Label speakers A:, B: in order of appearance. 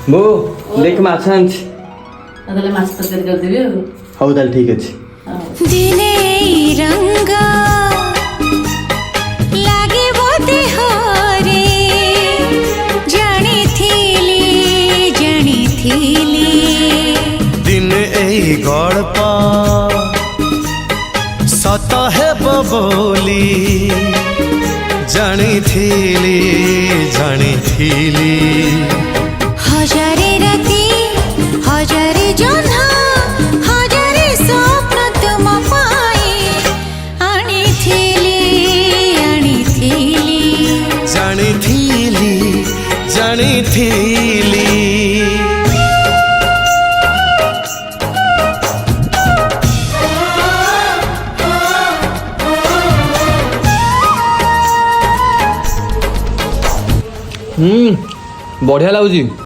A: बो देख माछ आंच
B: अगले माछ तक कर देबे
A: हौ ताल ठीक अछि
C: दिने रंग लागे बोते हरे जानी थीली
D: दिन एई गड़प सत है बोली जानी थीली
C: हजारे राती हजारे जन्हा हजारे स्वप्न तुम पाए आनी थीली
D: जानी थीली
A: बढ़िया लगुच।